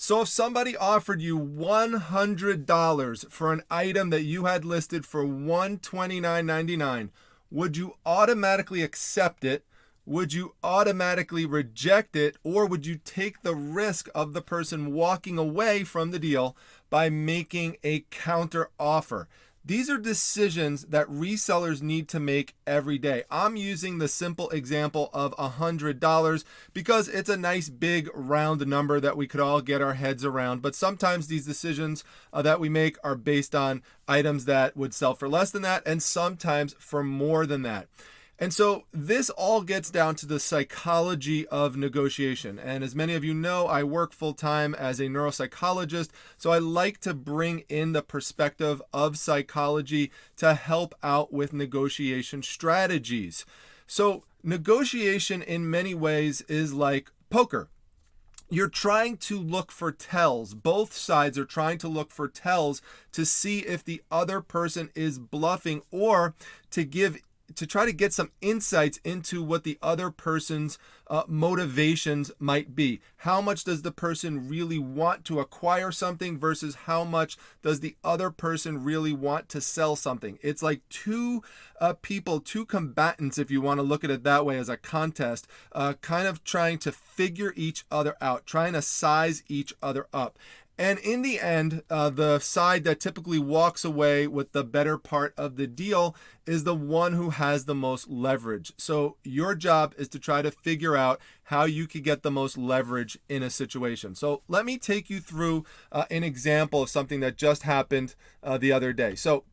So if somebody offered you $100 for an item that you had listed for $129.99, would you automatically accept it? Would you automatically reject it? Or would you take the risk of the person walking away from the deal by making a counter offer? These are decisions that resellers need to make every day. I'm using the simple example of $100 because it's a nice big round number that we could all get our heads around. But sometimes these decisions that we make are based on items that would sell for less than that, and sometimes for more than that. And so this all gets down to the psychology of negotiation. And as many of you know, I work full-time as a neuropsychologist, so I like to bring in the perspective of psychology to help out with negotiation strategies. So negotiation in many ways is like poker. You're trying to look for tells. Both sides are trying to look for tells to see if the other person is bluffing, or to try to get some insights into what the other person's motivations might be. How much does the person really want to acquire something versus how much does the other person really want to sell something? It's like two people, two combatants, if you want to look at it that way, as a contest, kind of trying to figure each other out, trying to size each other up. And in the end, the side that typically walks away with the better part of the deal is the one who has the most leverage. So your job is to try to figure out how you could get the most leverage in a situation. So let me take you through an example of something that just happened the other day. So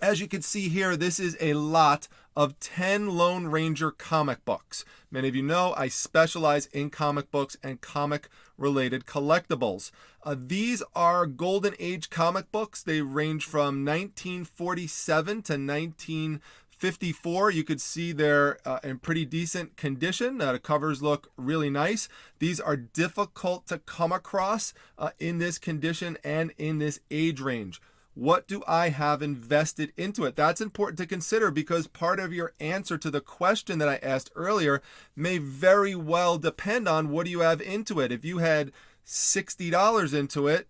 as you can see here, this is a lot of 10 Lone Ranger comic books. Many of you know I specialize in comic books and comic-related collectibles. These are Golden Age comic books. They range from 1947 to 1954. You could see they're in pretty decent condition. The covers look really nice. These are difficult to come across in this condition and in this age range. What do I have invested into it? That's important to consider, because part of your answer to the question that I asked earlier may very well depend on what do you have into it. If you had $60 into it,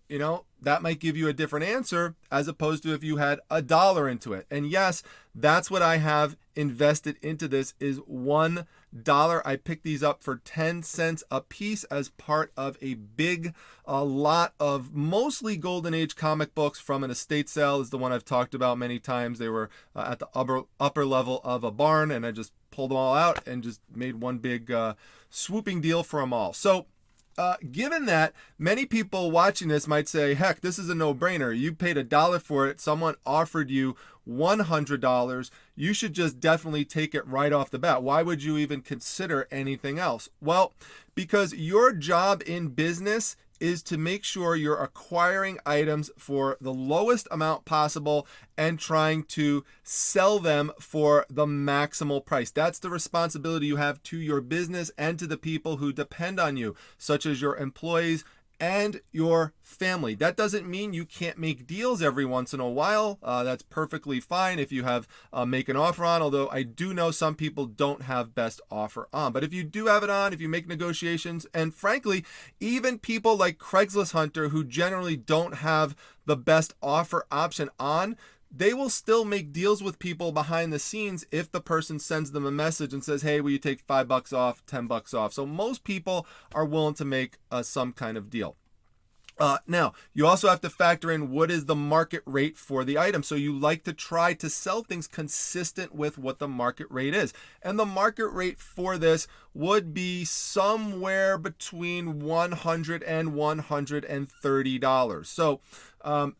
that might give you a different answer as opposed to if you had $1 into it. And yes, that's what I have invested into this, is $1. I picked these up for 10 cents a piece as part of a big lot of mostly Golden Age comic books from an estate sale. Is the one I've talked about many times. They were at the upper level of a barn, and I just pulled them all out and just made one big swooping deal for them all. So given that, many people watching this might say, heck, this is a no-brainer. You paid $1 for it. Someone offered you $100. You should just definitely take it right off the bat. Why would you even consider anything else? Well, because your job in business is to make sure you're acquiring items for the lowest amount possible and trying to sell them for the maximal price. That's the responsibility you have to your business and to the people who depend on you, such as your employees and your family. That doesn't mean you can't make deals every once in a while. That's perfectly fine if you have make an offer on, although I do know some people don't have best offer on. But if you do have it on, if you make negotiations, and frankly, even people like Craigslist Hunter who generally don't have the best offer option on, they will still make deals with people behind the scenes if the person sends them a message and says, hey, will you take $5 off, $10 off? So most people are willing to make some kind of deal. Now, you also have to factor in what is the market rate for the item. So you like to try to sell things consistent with what the market rate is. And the market rate for this would be somewhere between $100 and $130. So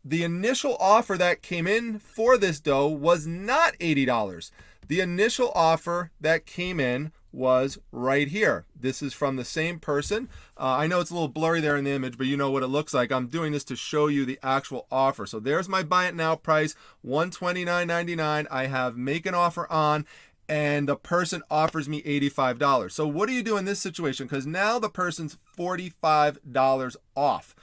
the initial offer that came in for this dough was not $80. The initial offer that came in was right here. This is from the same person. I know it's a little blurry there in the image, but you know what it looks like. I'm doing this to show you the actual offer. So there's my buy it now price, $129.99. I have make an offer on, and the person offers me $85. So what do you do in this situation? Because now the person's $45 off.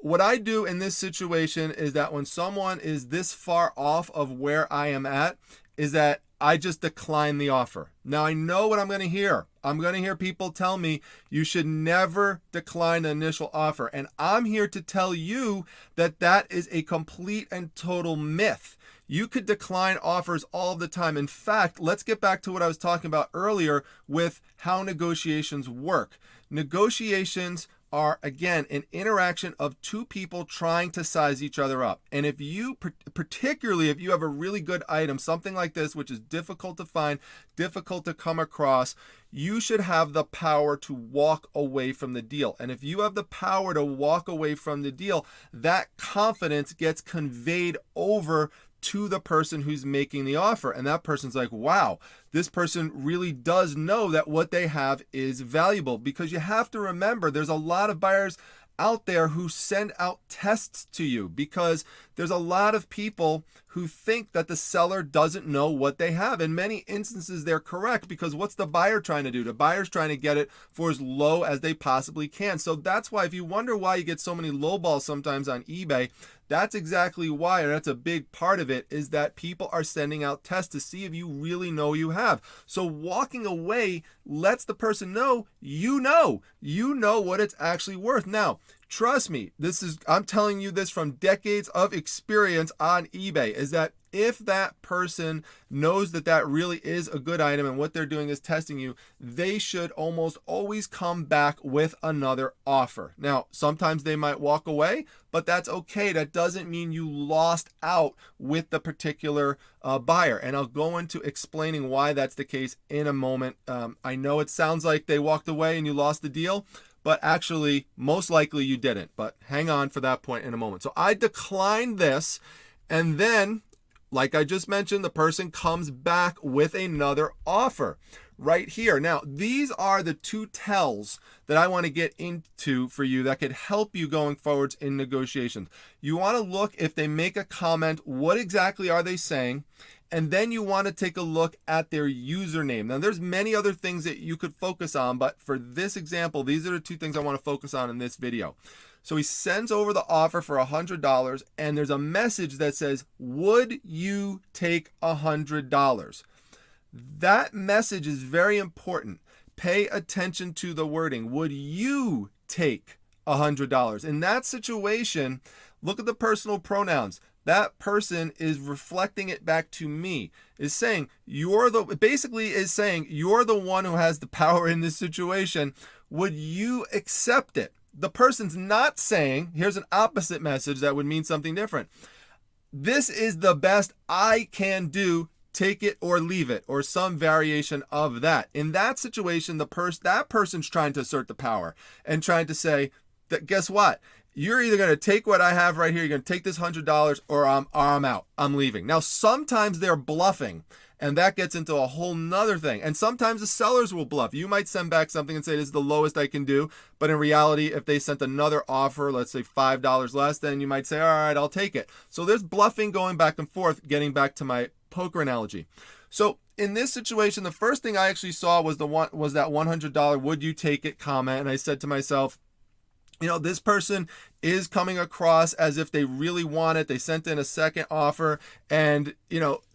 What I do in this situation is that when someone is this far off of where I am at, is that I just decline the offer. Now I know what I'm going to hear. I'm going to hear people tell me you should never decline the initial offer. And I'm here to tell you that that is a complete and total myth. You could decline offers all the time. In fact, let's get back to what I was talking about earlier with how negotiations work. Negotiations are, again, an interaction of two people trying to size each other up. And if you, particularly if you have a really good item, something like this, which is difficult to find, difficult to come across, you should have the power to walk away from the deal. And if you have the power to walk away from the deal, that confidence gets conveyed over to the person who's making the offer. And that person's like, wow, this person really does know that what they have is valuable. Because you have to remember, there's a lot of buyers out there who send out tests to you, because there's a lot of people who think that the seller doesn't know what they have. In many instances, they're correct, because what's the buyer trying to do? The buyer's trying to get it for as low as they possibly can. So that's why, if you wonder why you get so many lowballs sometimes on eBay, that's exactly why, and that's a big part of it, is that people are sending out tests to see if you really know you have. So walking away lets the person know you know what it's actually worth. Now, trust me, I'm telling you this from decades of experience on eBay, is that if that person knows that that really is a good item and what they're doing is testing you, they should almost always come back with another offer. Now, sometimes they might walk away, but that's okay. That doesn't mean you lost out with the particular buyer. And I'll go into explaining why that's the case in a moment. I know it sounds like they walked away and you lost the deal, but actually, most likely you didn't. But hang on for that point in a moment. So I declined this, and then, like I just mentioned, the person comes back with another offer right here. Now, these are the two tells that I want to get into for you that could help you going forwards in negotiations. You want to look, if they make a comment, what exactly are they saying? And then you want to take a look at their username. Now, there's many other things that you could focus on, but for this example, these are the two things I want to focus on in this video. So he sends over the offer for $100, and there's a message that says, would you take $100? That message is very important. Pay attention to the wording. Would you take $100? In that situation, look at the personal pronouns. That person is reflecting it back to me, is saying, you're the one who has the power in this situation. Would you accept it? The person's not saying, here's an opposite message that would mean something different. This is the best I can do. Take it or leave it, or some variation of that. In that situation, that person's trying to assert the power and trying to say that, guess what? You're either going to take what I have right here, you're going to take this $100, or I'm out. I'm leaving. Now, sometimes they're bluffing, and that gets into a whole nother thing. And sometimes the sellers will bluff. You might send back something and say, this is the lowest I can do. But in reality, if they sent another offer, let's say $5 less, then you might say, all right, I'll take it. So there's bluffing going back and forth, getting back to my poker analogy. So in this situation, the first thing I actually saw was that $100 would you take it comment. And I said to myself, this person is coming across as if they really want it. They sent in a second offer, and,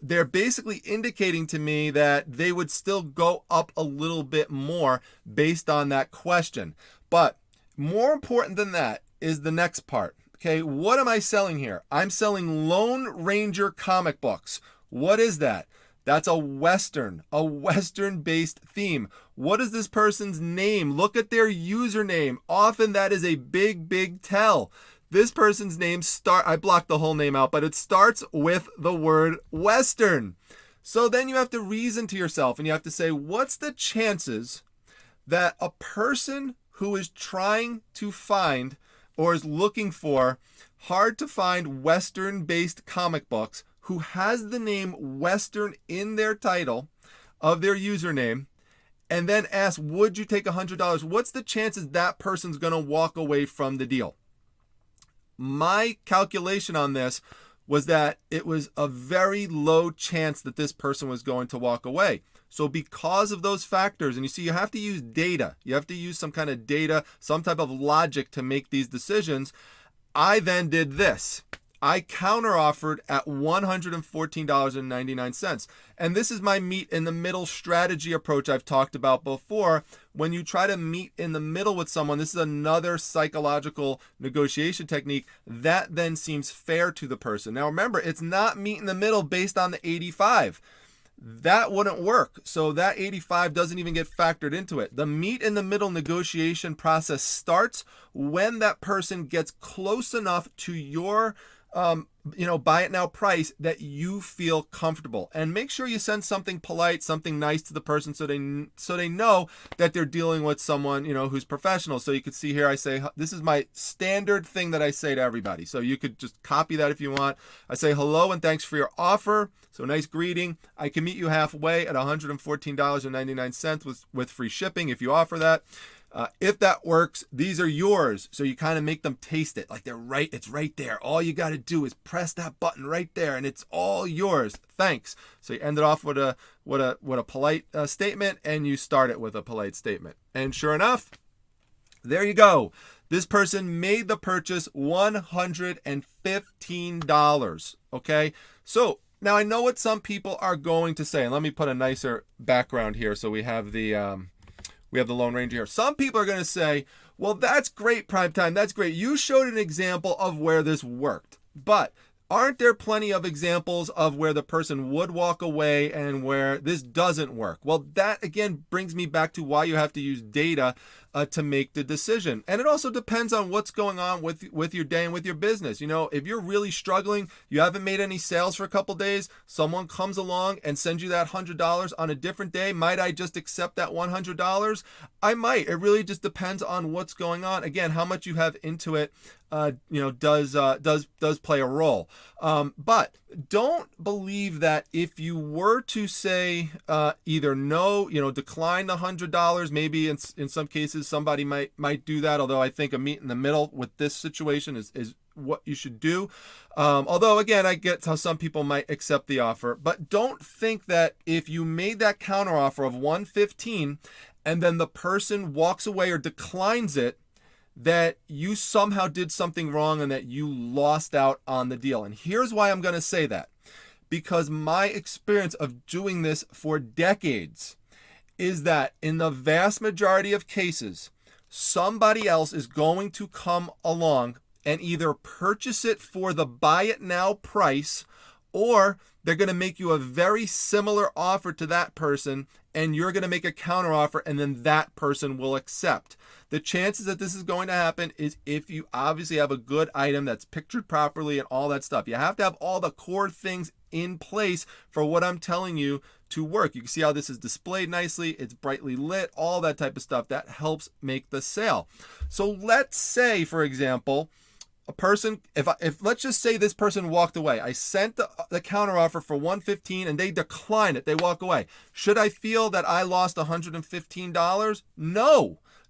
they're basically indicating to me that they would still go up a little bit more based on that question. But more important than that is the next part. Okay, what am I selling here? I'm selling Lone Ranger comic books. What is that? That's a Western-based theme. What is this person's name? Look at their username. Often that is a big, big tell. This person's name I blocked the whole name out, but it starts with the word Western. So then you have to reason to yourself, and you have to say, what's the chances that a person who is trying to find or is looking for hard to find Western-based comic books, who has the name Western in their title of their username, and then asks, would you take $100? What's the chances that person's going to walk away from the deal? My calculation on this was that it was a very low chance that this person was going to walk away. So because of those factors, and you see, you have to use data. You have to use some kind of data, some type of logic to make these decisions. I then did this. I counteroffered at $114.99. And this is my meet in the middle strategy approach I've talked about before. When you try to meet in the middle with someone, this is another psychological negotiation technique that then seems fair to the person. Now remember, it's not meet in the middle based on the 85. That wouldn't work. So that 85 doesn't even get factored into it. The meet in the middle negotiation process starts when that person gets close enough to your buy it now price that you feel comfortable. And make sure you send something polite, something nice to the person so they know that they're dealing with someone, who's professional. So you can see here I say, this is my standard thing that I say to everybody. So you could just copy that if you want. I say, hello and thanks for your offer. So nice greeting. I can meet you halfway at $114.99 with free shipping if you offer that. If that works, these are yours. So you kind of make them taste it like they're right. It's right there. All you got to do is press that button right there, and it's all yours. Thanks. So you end it off with a polite statement, and you start it with a polite statement. And sure enough, there you go. This person made the purchase $115. Okay. So now I know what some people are going to say, and let me put a nicer background here so we have the Lone Ranger here. Some people are going to say, well, that's great, Primetime. That's great. You showed an example of where this worked. But aren't there plenty of examples of where the person would walk away and where this doesn't work? Well, that again brings me back to why you have to use data to make the decision. And it also depends on what's going on with your day and with your business. If you're really struggling, you haven't made any sales for a couple days, someone comes along and sends you that $100 on a different day. Might I just accept that $100? I might. It really just depends on what's going on. Again, how much you have into it does play a role. But don't believe that if you were to say either no, decline the $100, maybe in some cases somebody might do that. Although I think a meet in the middle with this situation is what you should do. Although again, I get how some people might accept the offer, but don't think that if you made that counter offer of $115 and then the person walks away or declines it, that you somehow did something wrong and that you lost out on the deal. And here's why I'm going to say that. Because my experience of doing this for decades is that in the vast majority of cases, somebody else is going to come along and either purchase it for the buy it now price, or they're going to make you a very similar offer to that person, and you're going to make a counter offer, and then that person will accept. The chances that this is going to happen is if you obviously have a good item that's pictured properly and all that stuff. You have to have all the core things in place for what I'm telling you to work. You can see how this is displayed nicely. It's brightly lit, all that type of stuff that helps make the sale. So let's say, for example, a person, if let's just say this person walked away. I sent the counter offer for $115 and they decline it. They walk away. Should I feel that I lost $115?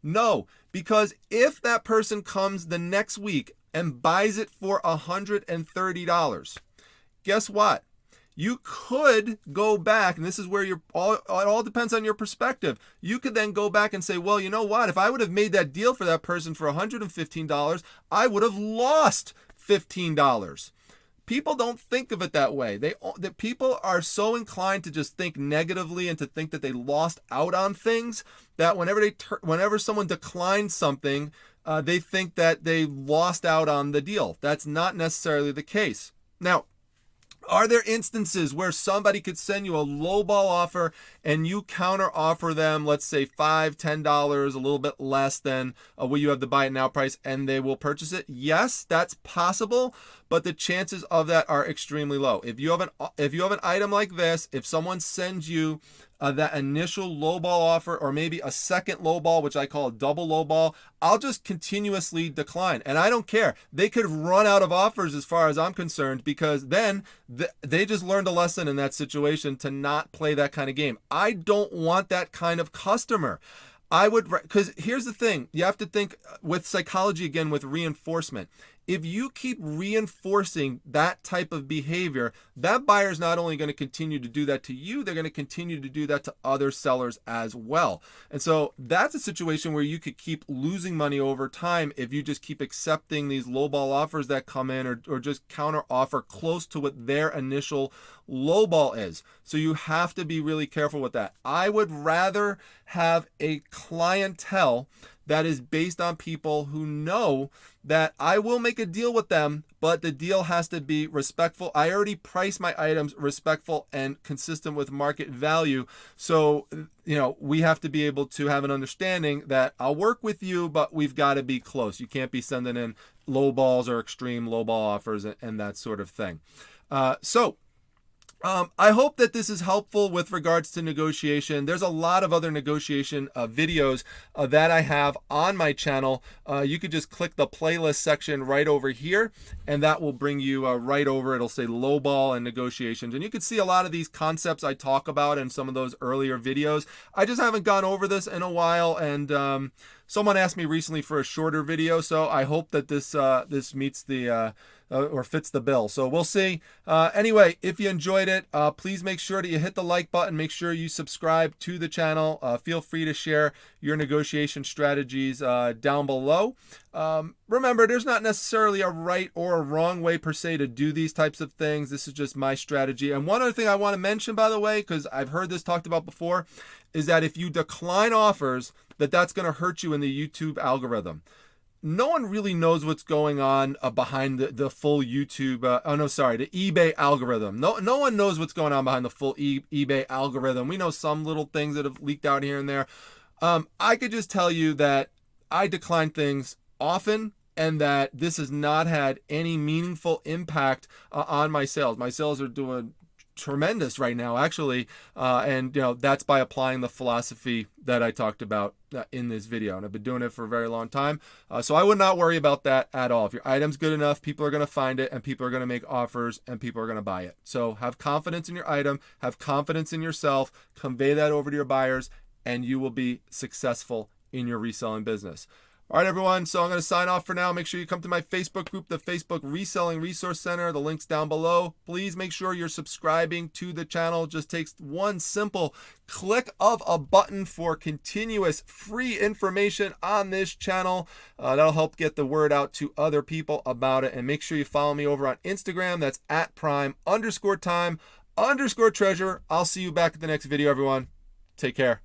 No, because if that person comes the next week and buys it for $130, guess what? You could go back, and this is where it all depends on your perspective. You could then go back and say, well, you know what? If I would have made that deal for that person for $115, I would have lost $15. People don't think of it that way. The people are so inclined to just think negatively and to think that they lost out on things that whenever someone declines something, they think that they lost out on the deal. That's not necessarily the case. Now, are there instances where somebody could send you a lowball offer and you counter offer them, let's say $5, $10, a little bit less than what you have the buy it now price, and they will purchase it? Yes, that's possible, but the chances of that are extremely low. If you have an item like this, if someone sends you that initial lowball offer, or maybe a second lowball, which I call a double lowball, I'll just continuously decline. And I don't care. They could run out of offers as far as I'm concerned, because then they just learned a lesson in that situation to not play that kind of game. I don't want that kind of customer. Because here's the thing, you have to think with psychology again, with reinforcement. if you keep reinforcing that type of behavior, that buyer is not only going to continue to do that to you, they're going to continue to do that to other sellers as well. And so that's a situation where you could keep losing money over time if you just keep accepting these lowball offers that come in, or just counter offer close to what their initial lowball is. So you have to be really careful with that. I would rather have a clientele that is based on people who know that I will make a deal with them, but the deal has to be respectful. I already priced my items respectful and consistent with market value. So, we have to be able to have an understanding that I'll work with you, but we've got to be close. You can't be sending in low balls or extreme low ball offers and that sort of thing. I hope that this is helpful with regards to negotiation. There's a lot of other negotiation videos that I have on my channel. You could just click the playlist section right over here, and that will bring you right over. It'll say lowball and negotiations. And you can see a lot of these concepts I talk about in some of those earlier videos. I just haven't gone over this in a while, and someone asked me recently for a shorter video, so I hope that this meets the or fits the bill. So we'll see. Anyway, if you enjoyed it, please make sure that you hit the like button. Make sure you subscribe to the channel. Feel free to share your negotiation strategies down below. Remember, there's not necessarily a right or a wrong way per se to do these types of things. This is just my strategy. And one other thing I want to mention, by the way, because I've heard this talked about before, is that if you decline offers, that's going to hurt you in the YouTube algorithm. No one really knows what's going on behind the full YouTube, the eBay algorithm. No one knows what's going on behind the full eBay algorithm. We know some little things that have leaked out here and there. I could just tell you that I decline things often, and that this has not had any meaningful impact on my sales. My sales are doing tremendous right now, actually, and that's by applying the philosophy that I talked about in this video, and I've been doing it for a very long time, so I would not worry about that at all. If your item's good enough, people are going to find it, and people are going to make offers, and people are going to buy it. So have confidence in your item, have confidence in yourself, convey that over to your buyers, and you will be successful in your reselling business. All right, everyone, so I'm going to sign off for now. Make sure you come to my Facebook group, the Facebook Reselling Resource Center. The link's down below. Please make sure you're subscribing to the channel. It just takes one simple click of a button for continuous free information on this channel. That'll help get the word out to other people about it. And make sure you follow me over on Instagram. That's @prime_time_treasure. I'll see you back at the next video, everyone. Take care.